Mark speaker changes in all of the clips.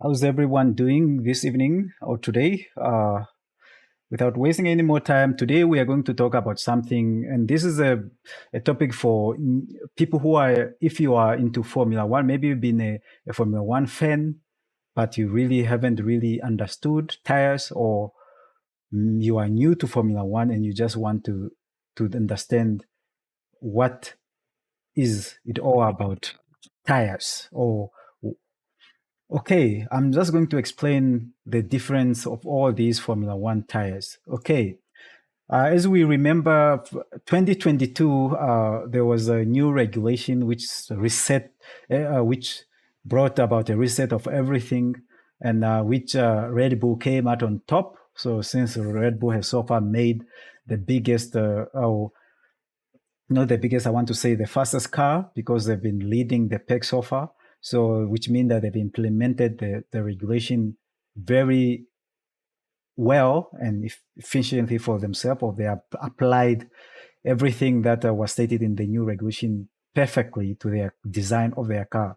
Speaker 1: How's everyone doing this evening or today? Without wasting any more time, today we are going to talk about something, and this is a topic for people who are, if you are into Formula One, maybe you've been a Formula One fan, but you really haven't really understood tires, or you are new to Formula One and you just want to understand what is it all about tires, or okay, I'm just going to explain the difference of all these Formula One tires. Okay, as we remember, 2022, there was a new regulation which brought about a reset of everything, and which Red Bull came out on top. So since Red Bull has so far made the biggest, not the biggest, I want to say the fastest car, because they've been leading the pack so far. So, which means that they've implemented the regulation very well and efficiently for themselves, or they have applied everything that was stated in the new regulation perfectly to their design of their car.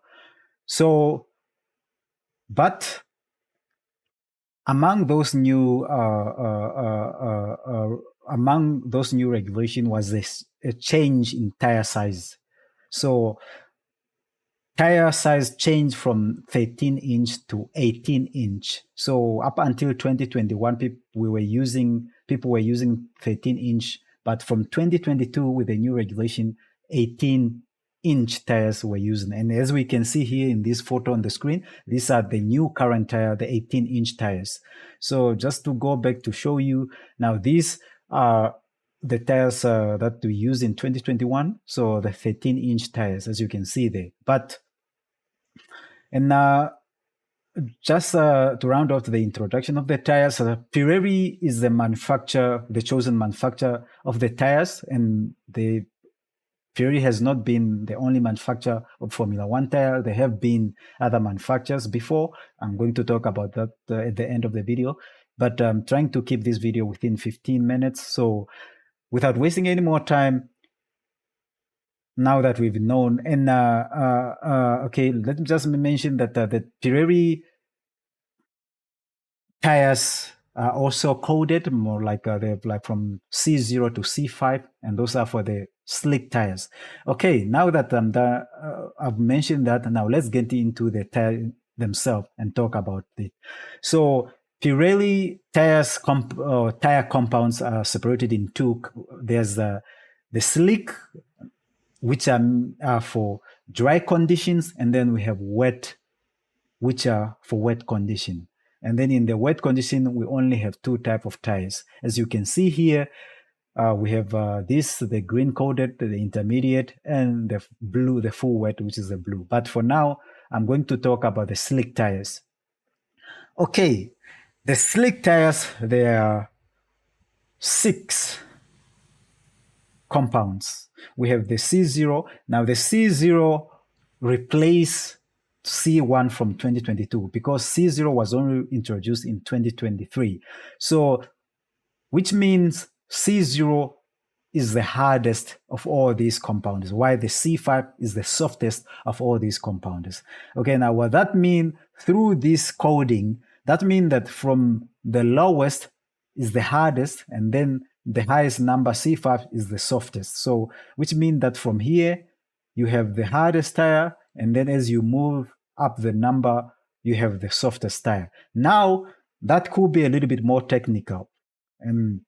Speaker 1: So, but among those new regulation was this a change in tire size. So tire size changed from 13-inch to 18-inch. So up until 2021, people were using 13-inch, but from 2022 with the new regulation, 18-inch tires were used. And as we can see here in this photo on the screen, these are the new current tire, the 18-inch tires. So just to go back to show you, now these are the tires that we use in 2021. So the 13-inch tires, as you can see there. But, and just to round off the introduction of the tires, Pirelli is the chosen manufacturer of the tires, and Pirelli has not been the only manufacturer of Formula One tire. There have been other manufacturers before. I'm going to talk about that at the end of the video, but I'm trying to keep this video within 15 minutes. So without wasting any more time, now that we've known, and okay, let me just mention that the Pirelli tires are also coded more like they're like from C0 to C5, and those are for the slick tires. Okay, now that I've mentioned that, now let's get into the tire themselves and talk about it. So Pirelli tires tire compounds are separated in two. There's the slick, which are for dry conditions, and then we have wet, which are for wet condition. And then in the wet condition, we only have two types of tires. As you can see here, we have the green coated, the intermediate, and the blue, the full wet, which is the blue. But for now, I'm going to talk about the slick tires. Okay, the slick tires, there are 6 compounds. We have the C0. Now the C0 replace C1 from 2022 because C0 was only introduced in 2023. So, which means C0 is the hardest of all these compounds, while the C5 is the softest of all these compounds. Okay, now what that means through this coding, that means that from the lowest is the hardest, and then the highest number, C5, is the softest. So, which means that from here, you have the hardest tire, and then as you move up the number, you have the softest tire. Now, that could be a little bit more technical. And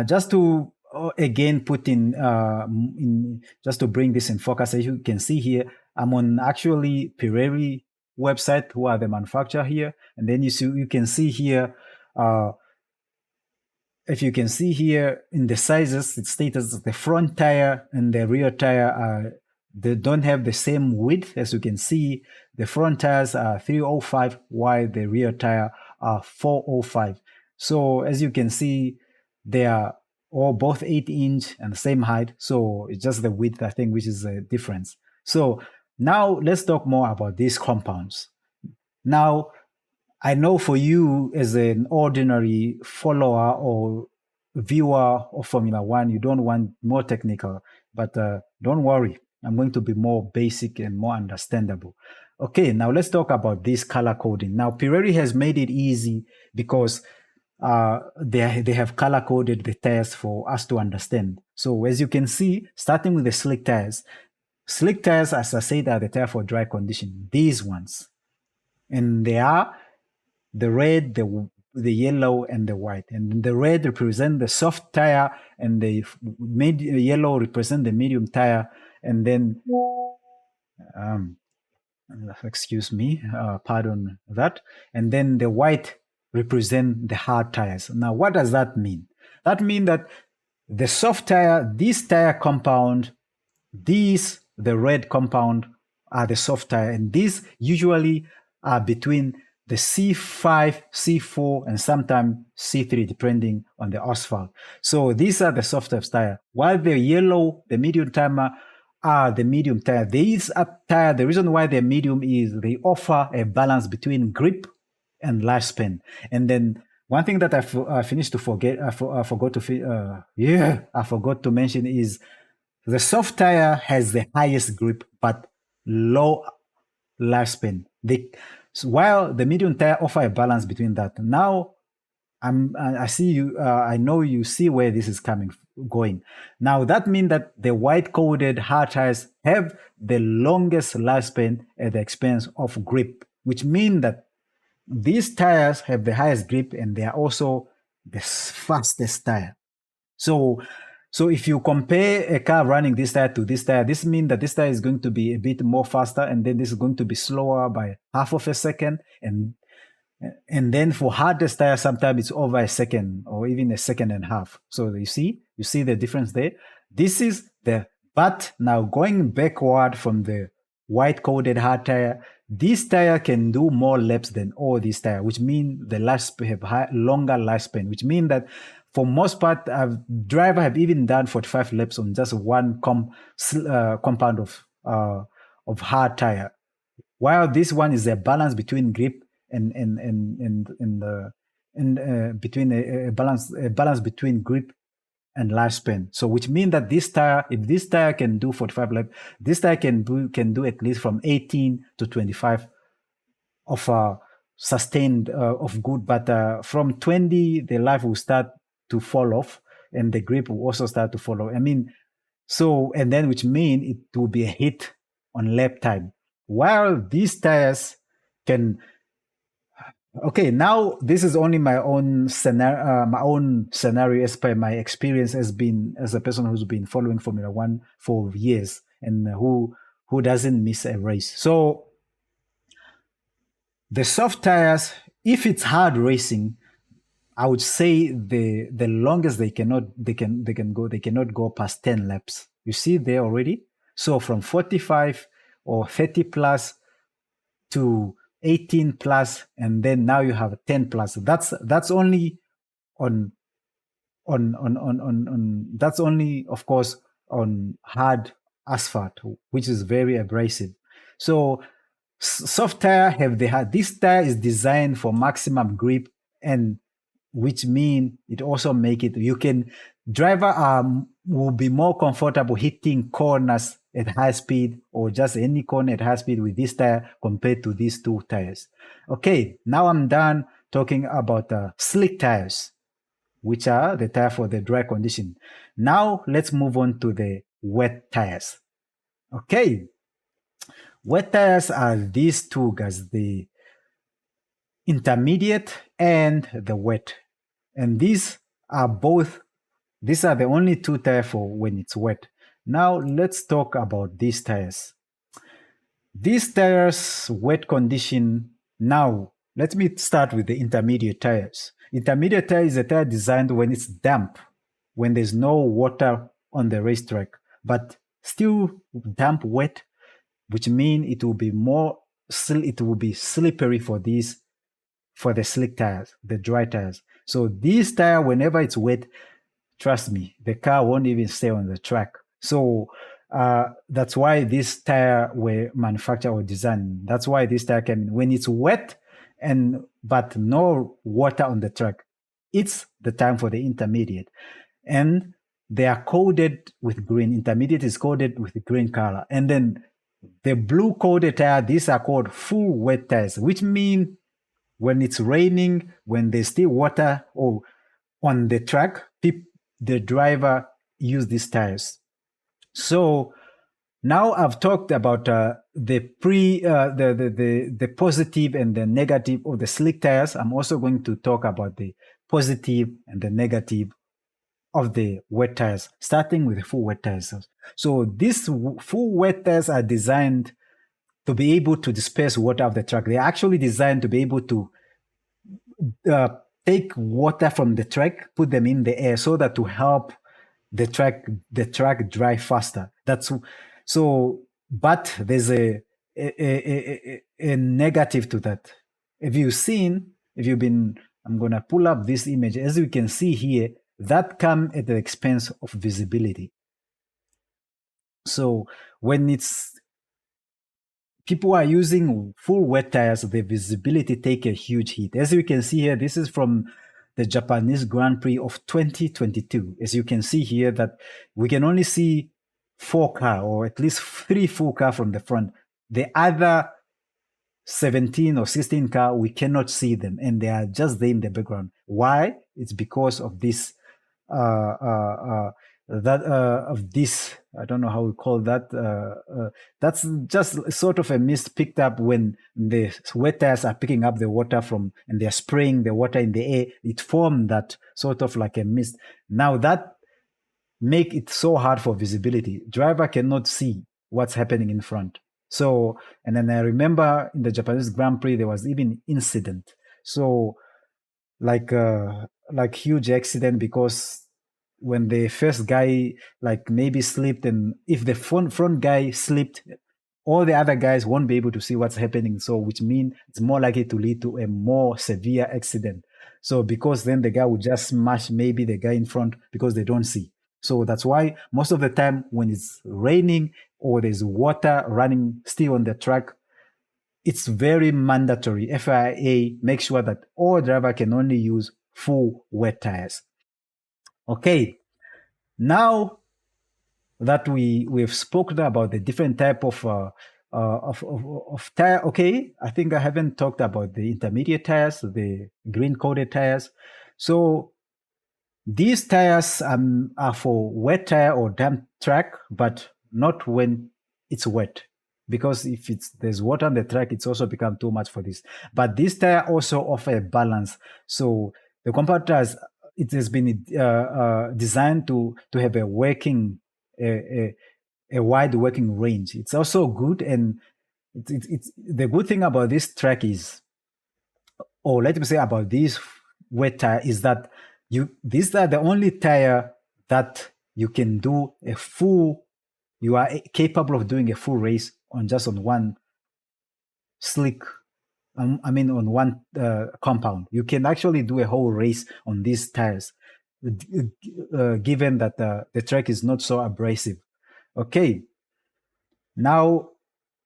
Speaker 1: just to again put in just to bring this in focus, as you can see here, I'm on actually Pirelli website, who are the manufacturer here, and then you can see here. If you can see here in the sizes, it states the front tire and the rear tire they don't have the same width. As you can see, the front tires are 305, while the rear tire are 405. So as you can see, they are all both 8-inch and the same height. So it's just the width, I think, which is the difference. So now let's talk more about these compounds. Now, I know for you as an ordinary follower or viewer of Formula One, you don't want more technical, but don't worry. I'm going to be more basic and more understandable. Okay, now let's talk about this color coding. Now, Pirelli has made it easy because they have color coded the tires for us to understand. So as you can see, starting with the slick tires, as I said, are the tire for dry condition. These ones, and they are the red, the yellow, and the white. And the red represent the soft tire, and the yellow represent the medium tire, and then excuse me, pardon that. And then the white represent the hard tires. Now, what does that mean? That means that the soft tire, this tire compound, the red compound are the soft tire. And these usually are between the C5, C4, and sometimes C3, depending on the asphalt. So these are the softest tire. While the yellow, the medium tire, are the medium tire. These are tire, the reason why they're medium is they offer a balance between grip and lifespan. And then one thing that I forgot to mention is the soft tire has the highest grip but low lifespan. While the medium tire offer a balance between that. Now, I see you. I know you see where this is going. Now that means that the white-coated hard tires have the longest lifespan at the expense of grip, which means that these tires have the highest grip and they are also the fastest tire. So if you compare a car running this tire to this tire, this means that this tire is going to be a bit more faster, and then this is going to be slower by half of a second, and then for hardest tire, sometimes it's over a second or even a second and a half. So you see the difference there. But now going backward from the white-coated hard tire, this tire can do more laps than all these tires, which means the lifespan have longer lifespan, which means that for most part, driver have even done 45 laps on just one compound of hard tire. While this one is a balance between grip between a balance between grip and lifespan. So which means that this tire, if this tire can do 45 laps, this tire can do at least from 18 to 25 of sustained of good, but from 20 the life will start to fall off and the grip will also start to fall off. And then which means it will be a hit on lap time. While these tires can Okay, now this is only my own scenario as per my experience as a person who's been following Formula One for years and who doesn't miss a race. So the soft tires, if it's hard racing, I would say the longest they cannot go past 10 laps. You see there already. So from 45 or 30 plus to 18 plus, and then now you have 10 plus. That's only that's only, of course, on hard asphalt, which is very abrasive. So soft tire this tire is designed for maximum grip, and which mean it also make it, driver will be more comfortable hitting corners at high speed or just any corner at high speed with this tire compared to these two tires. Okay, now I'm done talking about slick tires, which are the tire for the dry condition. Now let's move on to the wet tires. Okay, wet tires are these two guys, the intermediate and the wet. And these are the only two tires for when it's wet. Now let's talk about these tires. These tires, wet condition. Now let me start with the intermediate tires. Intermediate tire is a tire designed when it's damp, when there's no water on the racetrack, but still damp wet, which means it will be slippery for the slick tires, the dry tires. So this tire, whenever it's wet, trust me, the car won't even stay on the track. So that's why this tire were manufactured or designed. That's why this tire when it's wet but no water on the track, it's the time for the intermediate. And they are coded with green. Intermediate is coded with the green color. And then The blue coated tire, these are called full wet tires, which mean when it's raining, when there's still water or on the track, the driver use these tires. So now I've talked about the positive and the negative of the slick tires. I'm also going to talk about the positive and the negative of the wet tires, starting with the full wet tires. So these full wet tires are designed to be able to disperse water off the track. They're actually designed to be able to take water from the track, put them in the air, so that to help the track dry faster. That's so. But there's a negative to that. If you've been, I'm gonna pull up this image. As you can see here, that come at the expense of visibility. So when people are using full wet tires, the visibility take a huge hit. As you can see here, this is from the Japanese Grand Prix of 2022. As you can see here, that we can only see 4 cars, or at least 3 full cars from the front. The other 17 or 16 cars, we cannot see them, and they are just there in the background. Why? It's because of this of this, I don't know how we call that. That's just sort of a mist picked up when the wet tires are picking up the water from, and they're spraying the water in the air. It formed that sort of like a mist. Now that make it so hard for visibility. Driver cannot see what's happening in front. So, and then I remember in the Japanese Grand Prix, there was even incident. So like huge accident, because when the first guy like maybe slipped, and if the front guy slipped, all the other guys won't be able to see what's happening. So which means it's more likely to lead to a more severe accident. So because then the guy would just smash maybe the guy in front because they don't see. So that's why most of the time when it's raining or there's water running still on the track, it's very mandatory. FIA make sure that all driver can only use full wet tires. Okay, now that we've spoken about the different type of tire. Okay, I think I haven't talked about the intermediate tires, the green coated tires. So these tires are for wet tire or damp track, but not when it's wet, because if there's water on the track, it's also become too much for this. But this tire also offer a balance. So the compound tires, it has been designed to have a working a wide working range. It's also good, and it's the good thing about this track is, or let me say about this wet tire, is that these are the only tire that you can do you are capable of doing a full race on one slick, on one compound. You can actually do a whole race on these tires, given that the track is not so abrasive. Okay. Now,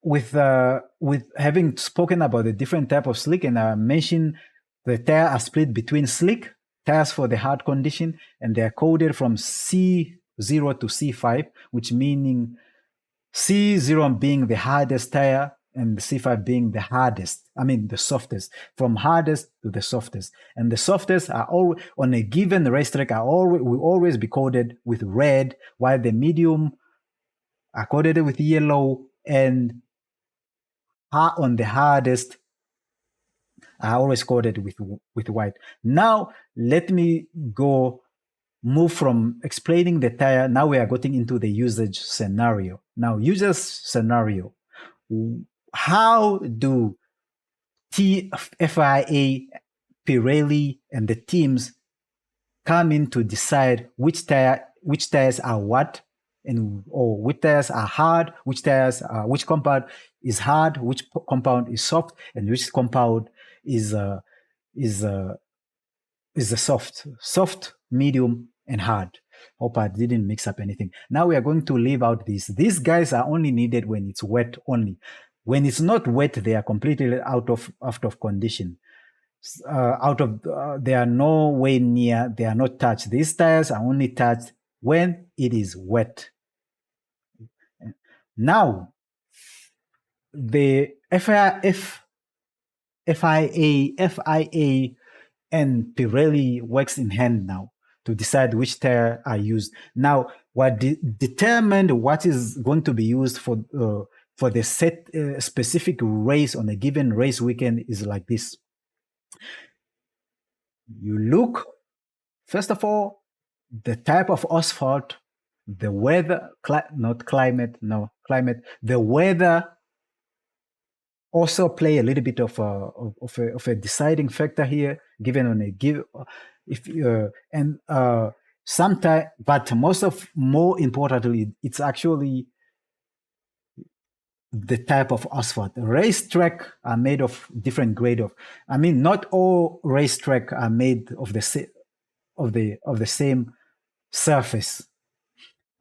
Speaker 1: with having spoken about the different type of slick, and I mentioned the tire are split between slick tires for the hard condition, and they are coded from C0 to C5, which meaning C0 being the hardest tire and the C5 being the hardest, the softest, from hardest to the softest. And the softest are all on a given racetrack will always be coded with red, while the medium are coded with yellow, and on the hardest are always coded with white. Now, let me move from explaining the tire. Now we are getting into the usage scenario. Now, usage scenario. How do FIA, Pirelli, and the teams come in to decide which tires are what, or which tires are hard, which compound is hard, which compound is soft, and which compound is a soft, medium, and hard. Hope I didn't mix up anything. Now we are going to leave out these. These guys are only needed when it's wet only. When it's not wet, they are completely out of condition. They are no way near, they are not touched. These tires are only touched when it is wet. Now, the FIA and Pirelli works in hand now to decide which tire are used. Now, what determined what is going to be used for the set specific race on a given race weekend is like this. You look, first of all, the type of asphalt, the weather, climate, the weather also play a little bit of a deciding factor here, given on a give if and sometimes, but more importantly, it's actually the type of asphalt. Racetrack are made of different grade of. I mean, not all racetrack are made of the same surface.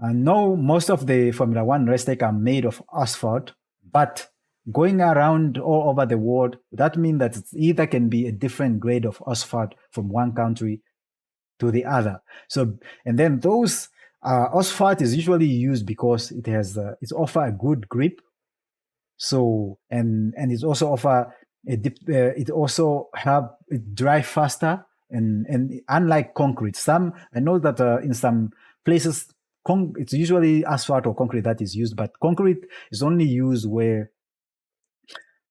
Speaker 1: I know most of the Formula One racetrack are made of asphalt, but going around all over the world, that means that it either can be a different grade of asphalt from one country to the other. So, and then those asphalt is usually used because it has it's offer a good grip. So, and it also offer it also help it dry faster, and unlike concrete, I know that in some places it's usually asphalt or concrete that is used, but concrete is only used where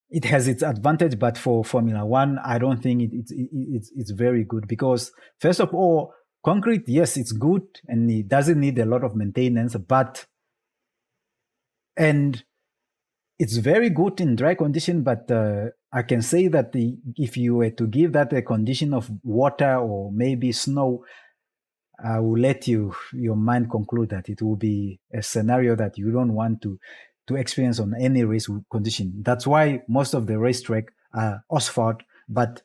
Speaker 1: it has its advantage. But for Formula One, I don't think it's very good, because first of all, concrete, yes, it's good and it doesn't need a lot of maintenance, and it's very good in dry condition. But I can say that if you were to give that a condition of water or maybe snow, I will let your mind conclude that it will be a scenario that you don't want to experience on any race condition. That's why most of the racetrack are asphalt, but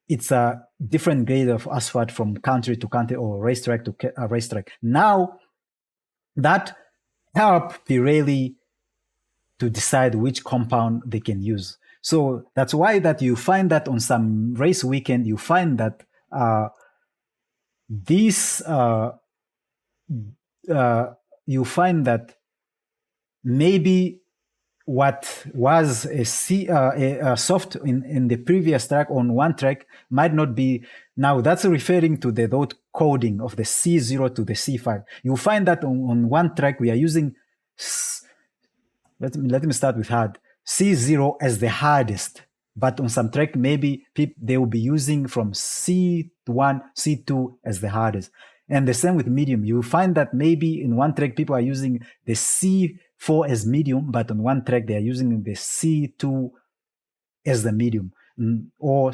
Speaker 1: it's a different grade of asphalt from country to country or racetrack to racetrack. Now, that help Pirelli to decide which compound they can use. So that's why that you find that on some race weekend, you find that you find that maybe what was a soft in the previous track on one track might not be. Now that's referring to the dot coding of the C0 to the C5. You find that on one track we are using, let me start with hard, C0 as the hardest. But on some track, maybe they will be using from C1, C2 as the hardest. And the same with medium. You find that maybe in one track, people are using the C4 as medium, but on one track, they are using the C2 as the medium. Or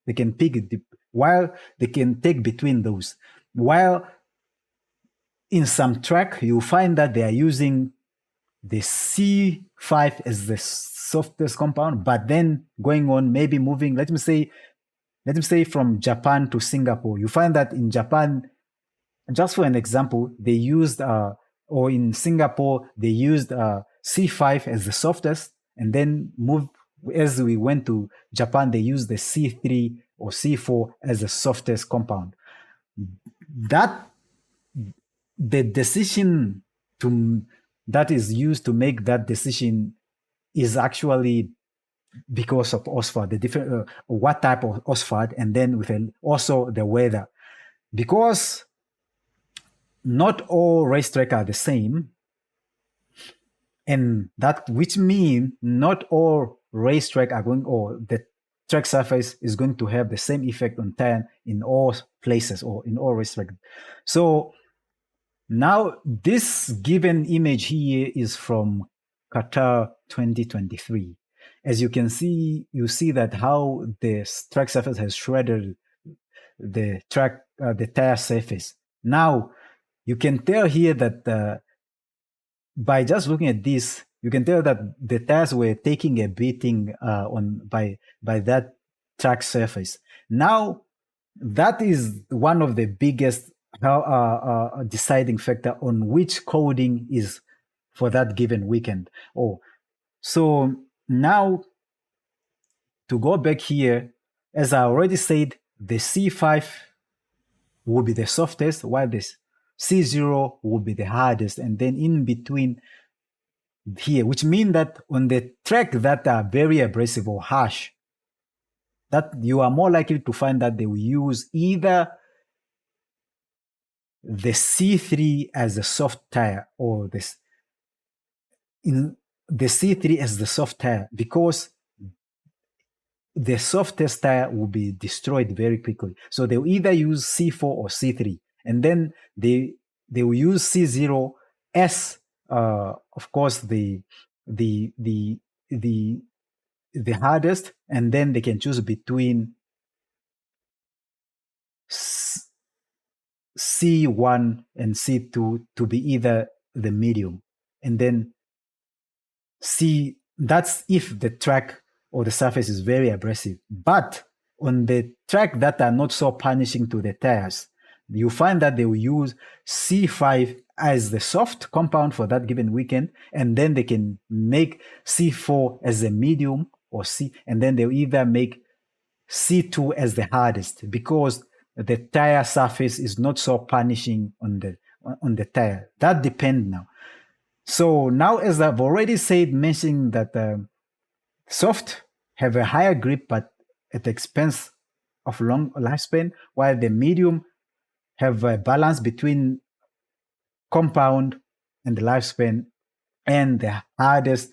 Speaker 1: they can pick it, while they can take between those. While in some track, you find that they are using the C5 as the softest compound, but then going on, maybe moving, let me say from Japan to Singapore, you find that in Japan, just for an example, they used, or in Singapore, they used C5 as the softest, and then as we went to Japan, they used the C3 or C4 as the softest compound. That the decision that is used to make that decision is actually because of asphalt, the different what type of asphalt, and then with also the weather, because not all racetracks are the same, and that which means not all racetrack are going, or the track surface is going to have the same effect on tire in all places or in all racetracks. So now this given image here is from Qatar 2023. As you can see, you see that how the track surface has shredded the tire surface. Now you can tell here that by just looking at this, you can tell that the tires were taking a beating by that track surface. Now that is one of the biggest deciding factor on which coding is for that given weekend. So now to go back here, as I already said, the C5 will be the softest, while this C0 will be the hardest, and then in between here, which means that on the track that are very abrasive or harsh, that you are more likely to find that they will use either the C3 as a soft tire or the C3 as the soft tire, because the softest tire will be destroyed very quickly. So they'll either use C4 or C3, and then they will use C0 as of course the hardest, and then they can choose between C1 and C2 to be either the medium, and then that's if the track or the surface is very abrasive. But on the track that are not so punishing to the tires, you find that they will use C5 as the soft compound for that given weekend, and then they can make C4 as the medium or C, and then they'll either make C2 as the hardest, because the tire surface is not so punishing on the tire. That depends now. So now, as I've already said, mentioning that soft have a higher grip, but at the expense of long lifespan, while the medium have a balance between compound and the lifespan, and the hardest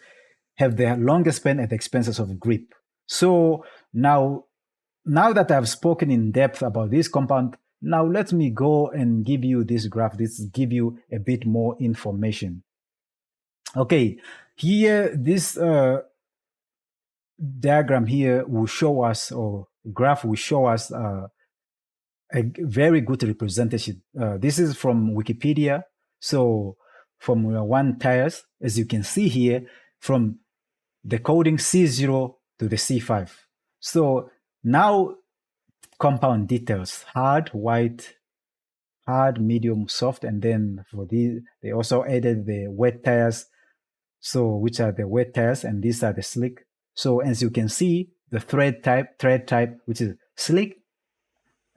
Speaker 1: have the longest span at the expenses of grip. So now that I've spoken in depth about this compound, now let me go and give you this graph. This give you a bit more information. Okay, here, this diagram here will show us, or graph will show us a very good representation. This is from Wikipedia. So Formula One tires, as you can see here, from the coding C0 to the C5. So now compound details: hard, white, hard, medium, soft, and then for these, they also added the wet tires. So which are the wet tires, and these are the slick. So as you can see, the thread type, which is slick,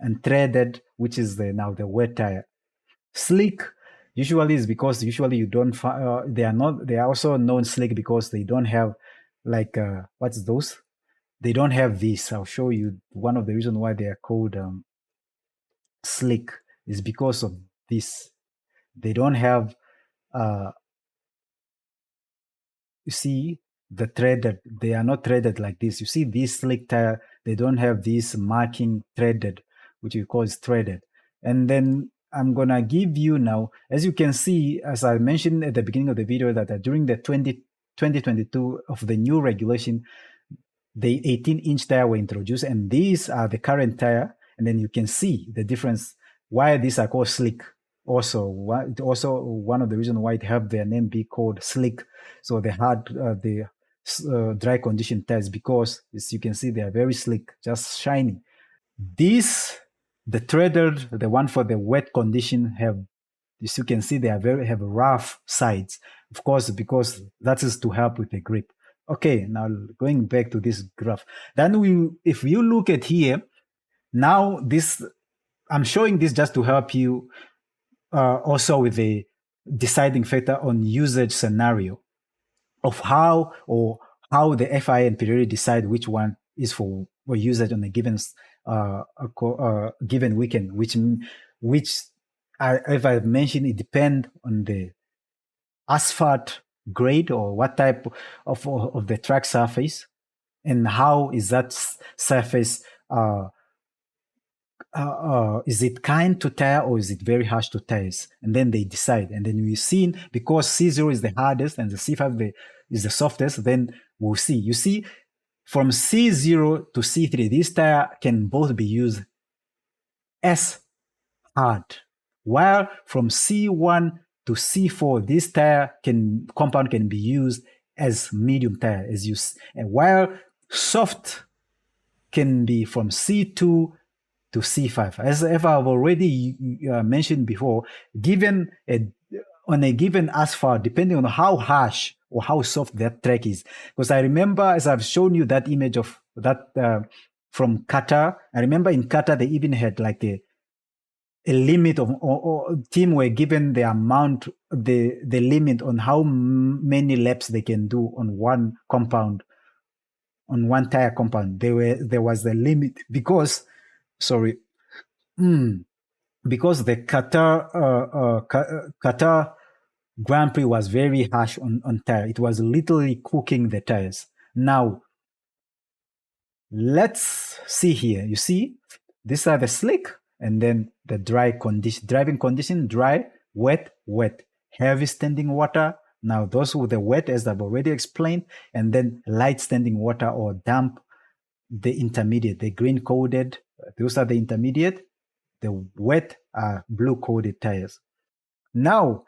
Speaker 1: and threaded, which is now the wet tire. Slick usually is because usually you don't they are also known slick because they don't have like what's those? They don't have this. I'll show you one of the reasons why they are called slick is because of this. They don't have you see the threaded, they are not threaded like this. You see this slick tire, they don't have this marking threaded, which we call is threaded. And then I'm gonna give you now, as you can see, as I mentioned at the beginning of the video, that during the 2022 of the new regulation, the 18-inch tire were introduced, and these are the current tire. And then you can see the difference why these are called slick. Also one of the reasons why it have their name be called slick. So they had the dry condition tires, because as you can see, they are very slick, just shiny. These, the threaded, the one for the wet condition, have, as you can see, they are have rough sides, of course, because that is to help with the grip. Okay, now going back to this graph, then if you look at here, now this, I'm showing this just to help you also with the deciding factor on usage scenario of how the FIA and Pirelli decide which one is for usage on a given given weekend, which if I've mentioned, it depends on the asphalt grade or what type of the track surface, and how is that surface is it kind to tire or is it very harsh to tires? And then they decide. And then we've seen, because C0 is the hardest and the C5 is the softest, then we'll see. You see, from C0 to C3, this tire can both be used as hard, while from C1 to C4, this tire compound can be used as medium tire, and while soft can be from C2 to C5. As I've already mentioned before, on a given asphalt, depending on how harsh or how soft that track is. Because I remember, as I've shown you that image of that from Qatar, I remember in Qatar, they even had like a limit of, or team were given the amount, the limit on how many laps they can do on one compound, on one tire compound. There was a limit because, sorry, because the Qatar Grand Prix was very harsh on tire. It was literally cooking the tires. Now, let's see here. You see, these are the slick and then the driving condition, dry, wet, wet, heavy standing water. Now, those with the wet, as I've already explained, and then light standing water or damp, the intermediate, the green coated, those are the intermediate. The wet are blue coated tires. Now,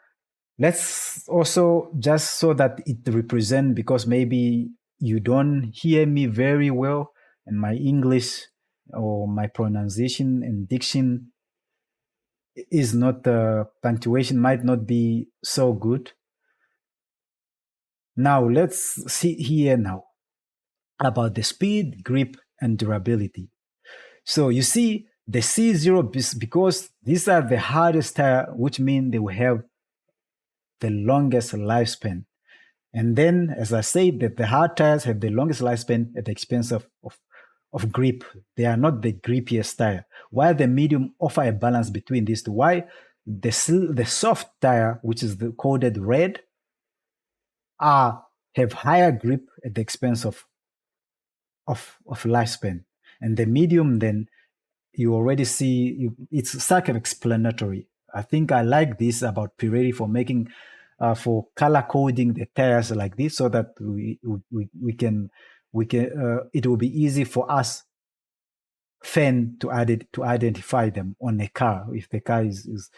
Speaker 1: let's also, just so that it represent, because maybe you don't hear me very well and my English or my pronunciation and diction is not, punctuation might not be so good. Now let's see here now about the speed, grip, and durability. So you see the C0, because these are the hardest tire, which means they will have the longest lifespan. And then, as I said, that the hard tires have the longest lifespan at the expense of grip. They are not the grippiest tire. While the medium offer a balance between these two. Why the soft tire, which is the coded red, have higher grip at the expense of lifespan. And the medium, then you already see it's self-explanatory. I think I like this about Pirelli for making for color coding the tires like this, so that we can it will be easy for us fan to identify them on a car if the car is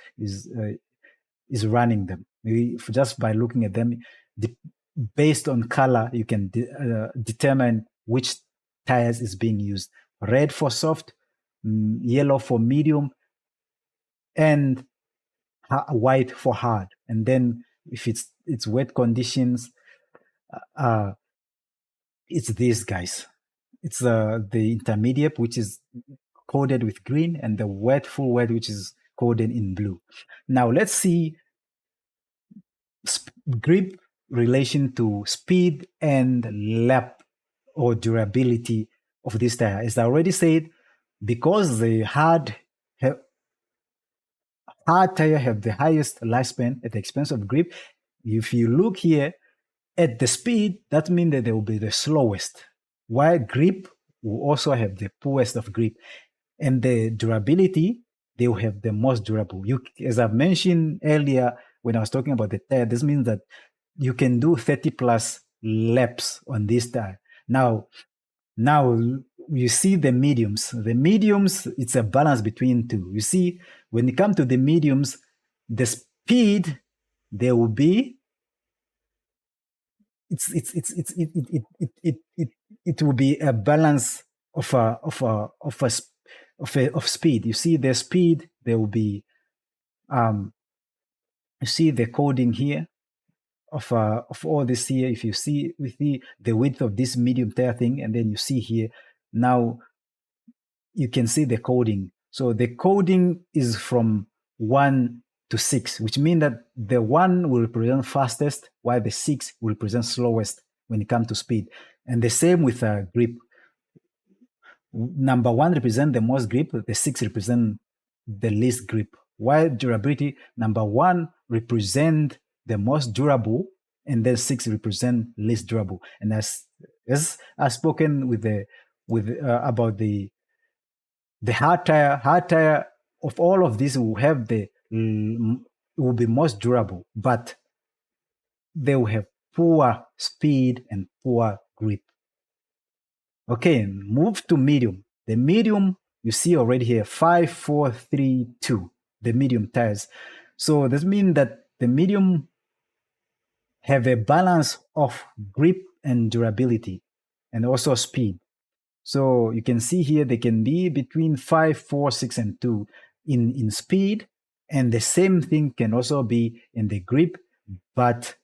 Speaker 1: running them. Maybe just by looking at them, based on color, you can determine which tires is being used. Red for soft, yellow for medium, and white for hard. And then if it's wet conditions, it's these guys. It's the intermediate, which is coded with green, and the wet, full wet, which is coded in blue. Now let's see grip relation to speed and lap or durability of this tire. As I already said, because the hard tire have the highest lifespan at the expense of grip. If you look here at the speed, that means that they will be the slowest, while grip will also have the poorest of grip. And the durability, they will have the most durable. As I've mentioned earlier when I was talking about the tire, this means that you can do 30 plus laps on this tire. Now you see the mediums. The mediums, it's a balance between two. You see, when it comes to the mediums, the speed, there will be, it will be a balance of speed. You see the speed, there will be, you see the coding here of all this here. If you see with the width of this medium tire thing, and then you see here, now you can see the coding. So the coding is from 1 to 6, which means that the 1 will represent fastest, while the 6 will represent slowest when it comes to speed. And the same with grip. Number 1 represents the most grip, the 6 represent the least grip. While durability, number 1 represent the most durable, and then 6 represent least durable. And as I've spoken about the hard tire of all of these will have will be most durable, but they will have poor speed and poor grip. Okay, move to medium. The medium, you see already here, 5, 4, 3, 2, the medium tires. So this means that the medium have a balance of grip and durability and also speed. So you can see here they can be between 5, 4, 6, and 2 in speed, and the same thing can also be in the grip. But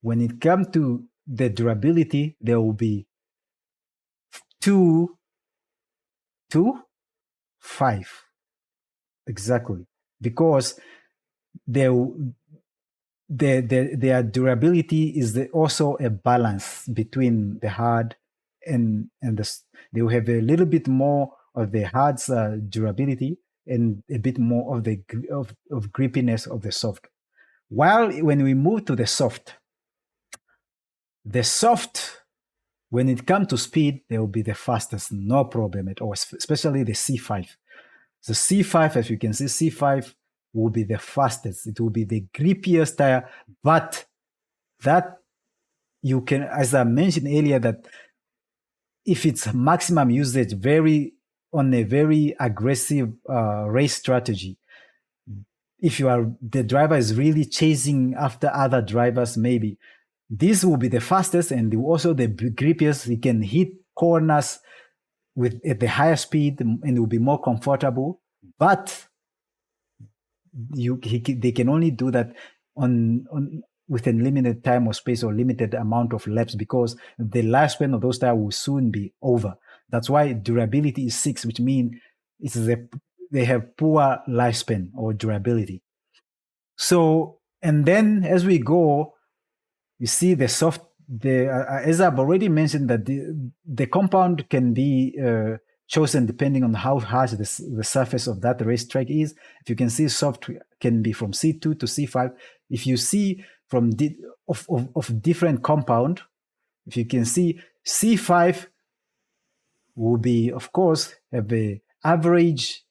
Speaker 1: when it comes to the durability, there will be 2, 5. Exactly. Because their durability is also a balance between the hard and they will have a little bit more of the hard's durability and a bit more of the of grippiness of the soft. While when we move to the soft, when it comes to speed, they will be the fastest, no problem at all, especially the C5. The C5, as you can see, C5 will be the fastest. It will be the grippiest tire, but that you can, as I mentioned earlier, that if it's maximum usage on a very aggressive race strategy, if the driver is really chasing after other drivers, maybe this will be the fastest and also the grippiest. You can hit corners at the higher speed and it will be more comfortable. But they can only do that on within limited time or space or limited amount of laps because the lifespan of those tires will soon be over. That's why durability is 6, which means they have poor lifespan or durability. So, and then as we go, you see the soft, as I've already mentioned, that the compound can be chosen depending on how harsh the surface of that racetrack is. If you can see, soft can be from C2 to C5. If you see from of different compound, if you can see, C5 will be, of course, have a average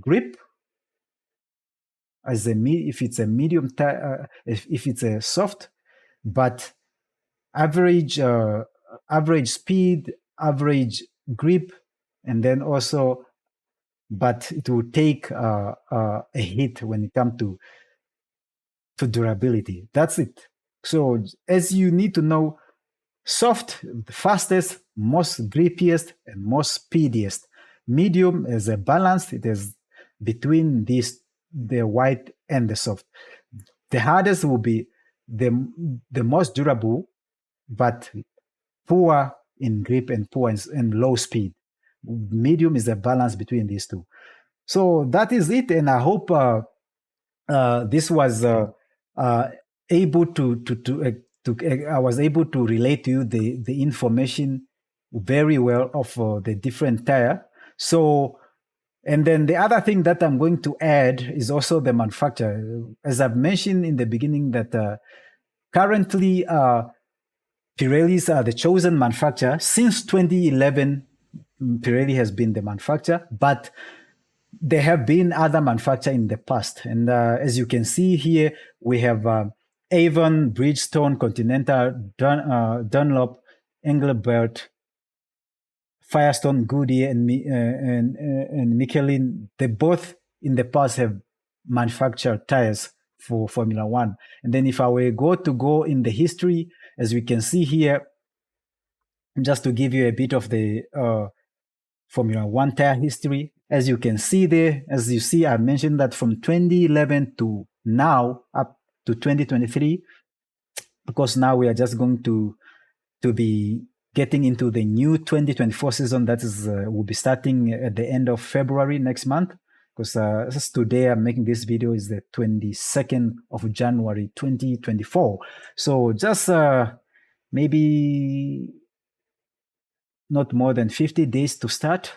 Speaker 1: grip as if it's a medium if it's a soft, but average speed, average grip, and then also, but it will take a hit when it comes to durability. That's it. So as you need to know, soft, the fastest, most grippiest, and most speediest. Medium is a balance. It is between the white and the soft. The hardest will be the most durable, but poor in grip and poor in low speed. Medium is a balance between these two. So that is it, and I hope this was able I was able to relate to you the information very well of the different tire. So, and then the other thing that I'm going to add is also the manufacturer. As I've mentioned in the beginning, that currently Pirellis are the chosen manufacturer. Since 2011, Pirelli has been the manufacturer, but there have been other manufacturers in the past. And as you can see here, we have Avon, Bridgestone, Continental, Dunlop, Engelbert, Firestone, Goodyear, and Michelin. They both in the past have manufactured tires for Formula One. And then if I were to go in the history, as we can see here, just to give you a bit of the Formula One tire history, as you can see there, as you see, I mentioned that from 2011 to now up to 2023, because now we are just going to be getting into the new 2024 season that is will be starting at the end of February next month. Because today I'm making this video is the 22nd of January 2024. So just maybe not more than 50 days to start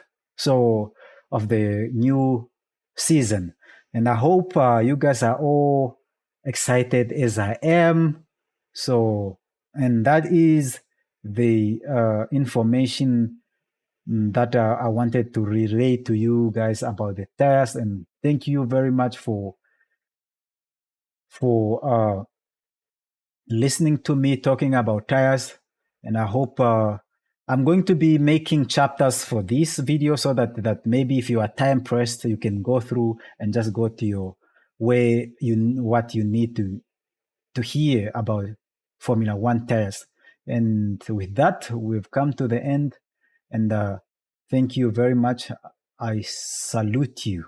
Speaker 1: of the new season. And I hope you guys are all excited as I am. So, and that is the information that I wanted to relay to you guys about the tires. And thank you very much for listening to me talking about tires. And I hope I'm going to be making chapters for this video so that maybe if you are time pressed, you can go through and just go to what you need to hear about Formula One tires. And with that, we've come to the end. And thank you very much. I salute you.